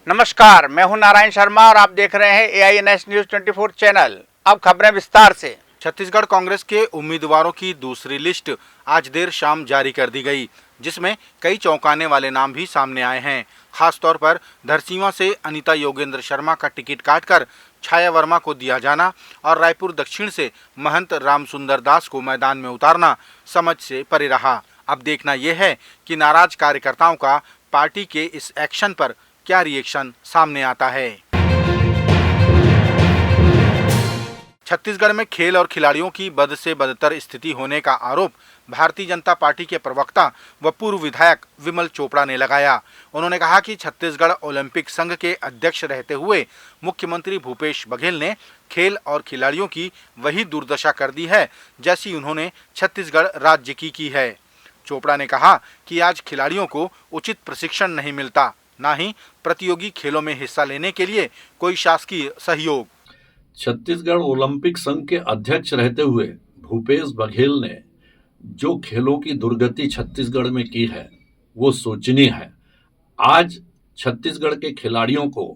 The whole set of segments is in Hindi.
नमस्कार, मैं हूं नारायण शर्मा और आप देख रहे हैं AINS न्यूज 24 चैनल। अब खबरें विस्तार से। छत्तीसगढ़ कांग्रेस के उम्मीदवारों की दूसरी लिस्ट आज देर शाम जारी कर दी गई, जिसमें कई चौंकाने वाले नाम भी सामने आए हैं। खासतौर पर धरसींवा से अनीता योगेंद्र शर्मा का टिकट काटकर छाया वर्मा को दिया जाना और रायपुर दक्षिण से महंत रामसुंदर दास को मैदान में उतारना समझ से परे रहा। अब देखना यह है कि नाराज कार्यकर्ताओं का पार्टी के इस एक्शन पर क्या रिएक्शन सामने आता है। छत्तीसगढ़ में खेल और खिलाड़ियों की बद से बदतर स्थिति होने का आरोप भारतीय जनता पार्टी के प्रवक्ता व पूर्व विधायक विमल चोपड़ा ने लगाया। उन्होंने कहा कि छत्तीसगढ़ ओलंपिक संघ के अध्यक्ष रहते हुए मुख्यमंत्री भूपेश बघेल ने खेल और खिलाड़ियों की वही दुर्दशा कर दी है जैसी उन्होंने छत्तीसगढ़ राज्य की है। चोपड़ा ने कहा कि आज खिलाड़ियों को उचित प्रशिक्षण नहीं मिलता, न ही प्रतियोगी खेलों में हिस्सा लेने के लिए कोई शासकीय सहयोग। छत्तीसगढ़ ओलंपिक संघ के अध्यक्ष रहते हुए भूपेश बघेल ने जो खेलों की दुर्गति छत्तीसगढ़ में की है वो शोचनीय है। आज छत्तीसगढ़ के खिलाड़ियों को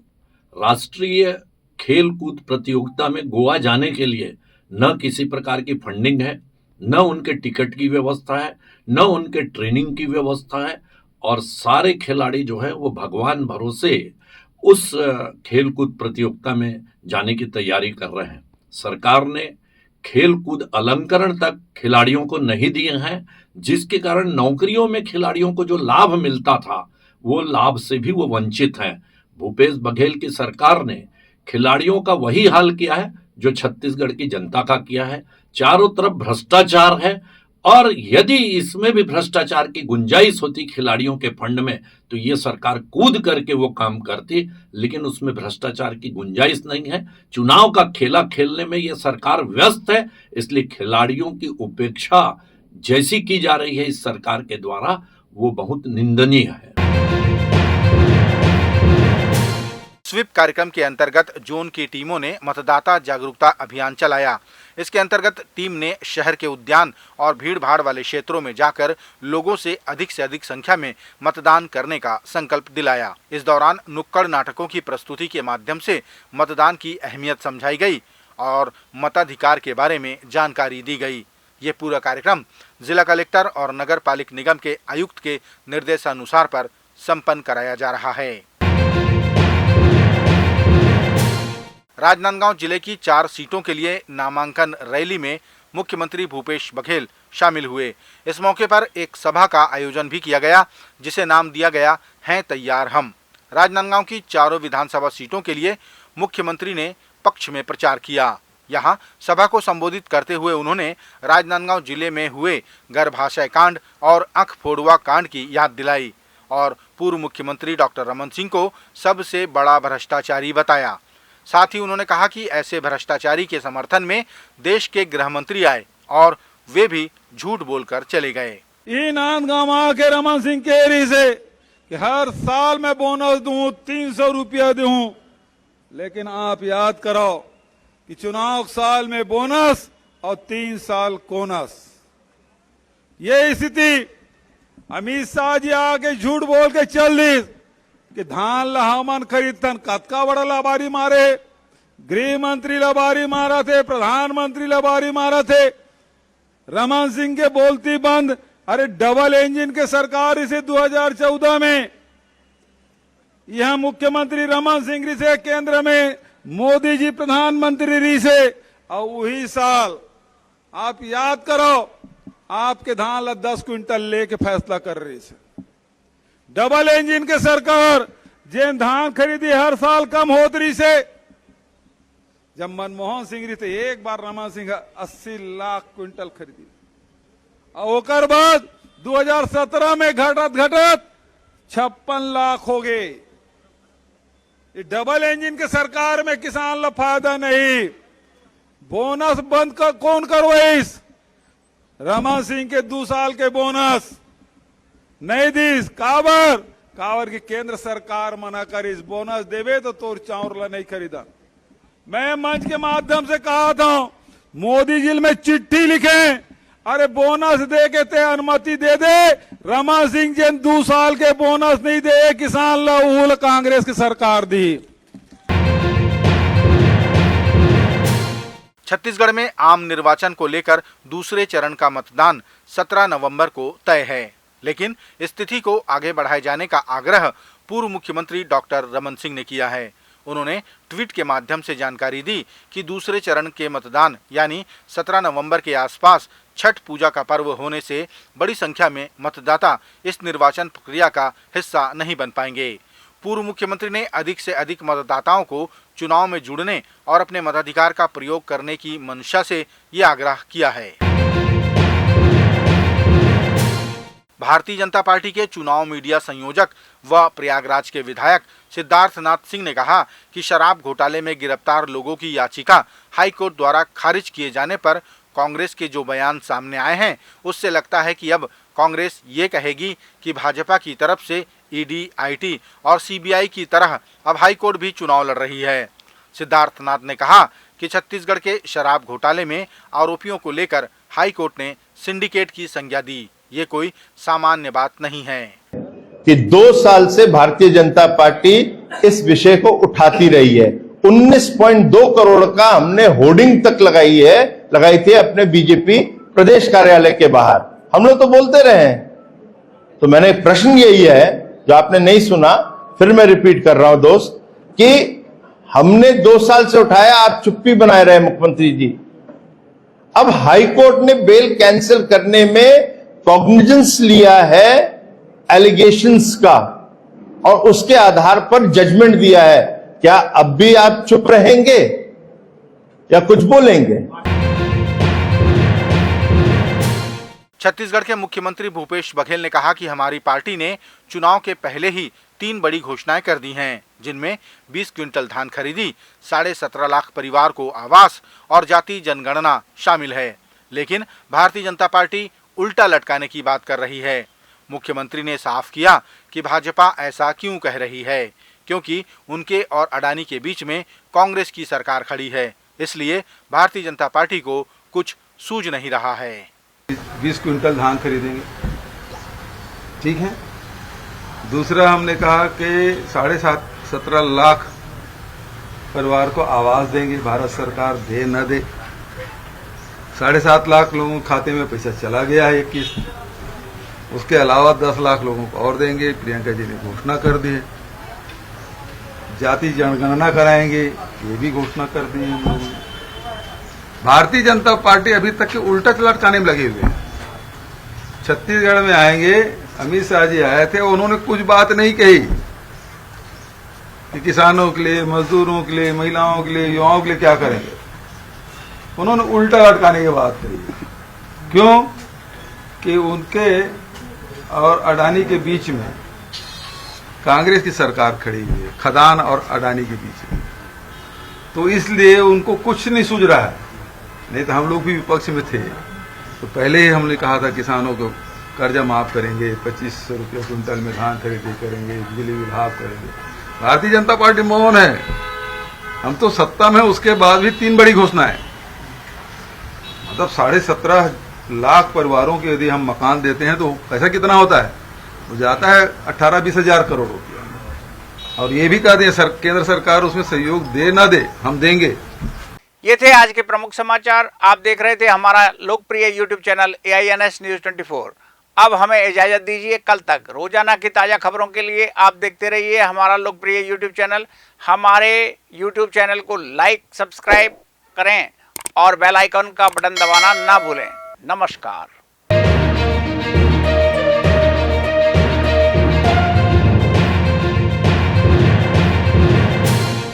राष्ट्रीय खेल कूद प्रतियोगिता में गोवा जाने के लिए न किसी प्रकार की फंडिंग है, न उनके टिकट की व्यवस्था है, न उनके ट्रेनिंग की व्यवस्था है और सारे खिलाड़ी जो है वो भगवान भरोसे उस खेल कूद प्रतियोगिता में जाने की तैयारी कर रहे हैं। सरकार ने खेल कूद अलंकरण तक खिलाड़ियों को नहीं दिए हैं, जिसके कारण नौकरियों में खिलाड़ियों को जो लाभ मिलता था वो लाभ से भी वो वंचित हैं। भूपेश बघेल की सरकार ने खिलाड़ियों का वही हाल किया है जो छत्तीसगढ़ की जनता का किया है। चारों तरफ भ्रष्टाचार है और यदि इसमें भी भ्रष्टाचार की गुंजाइश होती खिलाड़ियों के फंड में तो ये सरकार कूद करके वो काम करती, लेकिन उसमें भ्रष्टाचार की गुंजाइश नहीं है। चुनाव का खेला खेलने में ये सरकार व्यस्त है, इसलिए खिलाड़ियों की उपेक्षा जैसी की जा रही है इस सरकार के द्वारा वो बहुत निंदनीय है। स्वीप कार्यक्रम के अंतर्गत जोन की टीमों ने मतदाता जागरूकता अभियान चलाया। इसके अंतर्गत टीम ने शहर के उद्यान और भीड़-भाड़ वाले क्षेत्रों में जाकर लोगों से अधिक संख्या में मतदान करने का संकल्प दिलाया। इस दौरान नुक्कड़ नाटकों की प्रस्तुति के माध्यम से मतदान की अहमियत समझाई गई और मताधिकार के बारे में जानकारी दी गई। ये पूरा कार्यक्रम जिला कलेक्टर और नगर पालिक निगम के आयुक्त के निर्देशानुसार पर संपन्न कराया जा रहा है। राजनांदगांव जिले की 4 सीटों के लिए नामांकन रैली में मुख्यमंत्री भूपेश बघेल शामिल हुए। इस मौके पर एक सभा का आयोजन भी किया गया, जिसे नाम दिया गया हैं तैयार हम। राजनांदगांव की 4 विधानसभा सीटों के लिए मुख्यमंत्री ने पक्ष में प्रचार किया। यहां सभा को संबोधित करते हुए उन्होंने राजनांदगांव जिले में हुए गर्भाशय कांड और आंख फोड़ुआ कांड की याद दिलाई और पूर्व मुख्यमंत्री डॉक्टर रमन सिंह को सबसे बड़ा भ्रष्टाचारी बताया। साथ ही उन्होंने कहा कि ऐसे भ्रष्टाचारी के समर्थन में देश के गृह मंत्री आए और वे भी झूठ बोलकर चले गए। नांदगांव के रमन सिंह के एरी से कि हर साल मैं बोनस दूं, 300 रुपया दूं, लेकिन आप याद करो कि चुनाव साल में बोनस और 3 साल कोनस। ये स्थिति अमित शाह जी आके झूठ बोल के चल दी कि धान ला हमन खरीदतन कतका बड़ा लाभारी मारे, गृह मंत्री लाभारी मारा थे, प्रधानमंत्री लाभारी मारा थे। रमन सिंह के बोलती बंद, अरे डबल इंजन के सरकार इसे 2014 में यह मुख्यमंत्री रमन सिंह री से केंद्र में मोदी जी प्रधानमंत्री री से और वही साल आप याद करो आपके धान ला 10 क्विंटल लेके फैसला कर रही से। डबल इंजन के सरकार जिन धान खरीदी हर साल कम होत रही से। जब मनमोहन सिंह रही थे एक बार रमन सिंह 80 लाख क्विंटल खरीदी और ओकर बाद 2017 में घटत 56 लाख हो गए। डबल इंजन के सरकार में किसान ला फायदा नहीं। बोनस बंद कर कौन करवाइस? रमन सिंह के 2 साल के बोनस नहीं दी। कावर की केंद्र सरकार मना करी बोनस देवे तो तोर चाउर ला नहीं खरीदा। मैं मंच के माध्यम से कहा था मोदी जी में चिट्ठी लिखे अरे बोनस दे के ते अनुमति दे दे, रमन सिंह जी 2 साल के बोनस नहीं दे, किसान लहूल कांग्रेस की सरकार दी। छत्तीसगढ़ में आम निर्वाचन को लेकर दूसरे चरण का मतदान 17 नवंबर को तय है, लेकिन स्थिति को आगे बढ़ाए जाने का आग्रह पूर्व मुख्यमंत्री डॉक्टर रमन सिंह ने किया है। उन्होंने ट्वीट के माध्यम से जानकारी दी कि दूसरे चरण के मतदान यानी 17 नवंबर के आसपास छठ पूजा का पर्व होने से बड़ी संख्या में मतदाता इस निर्वाचन प्रक्रिया का हिस्सा नहीं बन पाएंगे। पूर्व मुख्यमंत्री ने अधिक से अधिक मतदाताओं को चुनाव में जुड़ने और अपने मताधिकार का प्रयोग करने की मंशा से ये आग्रह किया है। भारतीय जनता पार्टी के चुनाव मीडिया संयोजक व प्रयागराज के विधायक सिद्धार्थनाथ सिंह ने कहा कि शराब घोटाले में गिरफ्तार लोगों की याचिका हाईकोर्ट द्वारा खारिज किए जाने पर कांग्रेस के जो बयान सामने आए हैं उससे लगता है कि अब कांग्रेस ये कहेगी कि भाजपा की तरफ से ईडी, आईटी और सीबीआई की तरह अब हाईकोर्ट भी चुनाव लड़ रही है। सिद्धार्थनाथ ने कहा कि छत्तीसगढ़ के शराब घोटाले में आरोपियों को लेकर हाईकोर्ट ने सिंडिकेट की संज्ञा दी। ये कोई सामान्य बात नहीं है कि 2 साल से भारतीय जनता पार्टी इस विषय को उठाती रही है। 19.2 करोड़ का हमने होर्डिंग तक लगाई थी अपने बीजेपी प्रदेश कार्यालय के बाहर। हम लोग तो बोलते रहे हैं। तो मैंने प्रश्न यही है जो आपने नहीं सुना, फिर मैं रिपीट कर रहा हूं दोस्त, कि हमने 2 साल से उठाया, आप चुप्पी बनाए रहे मुख्यमंत्री जी। अब हाईकोर्ट ने बेल कैंसिल करने में कॉग्निजेंस लिया है एलिगेशंस का और उसके आधार पर जजमेंट दिया है। क्या अब भी आप चुप रहेंगे या कुछ बोलेंगे? छत्तीसगढ़ के मुख्यमंत्री भूपेश बघेल ने कहा कि हमारी पार्टी ने चुनाव के पहले ही 3 बड़ी घोषणाएं कर दी हैं, जिनमें 20 क्विंटल धान खरीदी, 17.5 लाख परिवार को आवास और जाति जनगणना शामिल है। लेकिन भारतीय जनता पार्टी उल्टा लटकाने की बात कर रही है। मुख्यमंत्री ने साफ किया कि भाजपा ऐसा क्यों कह रही है, क्योंकि उनके और अडानी के बीच में कांग्रेस की सरकार खड़ी है, इसलिए भारतीय जनता पार्टी को कुछ सूझ नहीं रहा है। 20 क्विंटल धान खरीदेंगे, ठीक है। दूसरा हमने कहा कि 17.5 लाख परिवार को आवास देंगे, भारत सरकार दे न दे। 7.5 लाख लोगों के खाते में पैसा चला गया है 21। उसके अलावा 10 लाख लोगों को और देंगे, प्रियंका जी ने घोषणा कर दी है। जाति जनगणना कराएंगे, ये भी घोषणा कर दी है हम लोगों ने। भारतीय जनता पार्टी अभी तक के उल्टा लटकाने में लगे हुए हैं। छत्तीसगढ़ में आएंगे, अमित शाह जी आए थे, उन्होंने कुछ बात नहीं कही कि किसानों के लिए, मजदूरों के लिए, महिलाओं के लिए, युवाओं के लिए क्या करेंगे। उन्होंने उल्टा लटकाने की बात कही। क्यों? कि उनके और अडानी के बीच में कांग्रेस की सरकार खड़ी हुई है, खदान और अडानी के बीच में, तो इसलिए उनको कुछ नहीं सूझ रहा है। नहीं तो हम लोग भी विपक्ष में थे तो पहले ही हमने कहा था किसानों को कर्जा माफ करेंगे, 2500 रुपये क्विंटल में धान खरीदी करेंगे, बिजली विभाग करेंगे। भारतीय जनता पार्टी मौन है। हम तो सत्ता में, उसके बाद भी 3 बड़ी घोषणाएं, मतलब 17.5 लाख परिवारों के यदि हम मकान देते हैं तो पैसा कितना होता है? तो जाता है 18-20 हजार करोड़ रुपया। और ये भी कह दें केंद्र सरकार उसमें सहयोग दे ना दे, हम देंगे। ये थे आज के प्रमुख समाचार। आप देख रहे थे हमारा लोकप्रिय यूट्यूब चैनल AINS न्यूज 24। अब हमें इजाजत दीजिए। कल तक रोजाना की ताजा खबरों के लिए आप देखते रहिए हमारा लोकप्रिय यूट्यूब चैनल। हमारे यूट्यूब चैनल को लाइक, सब्सक्राइब करें और बेल आइकन का बटन दबाना ना भूलें। नमस्कार।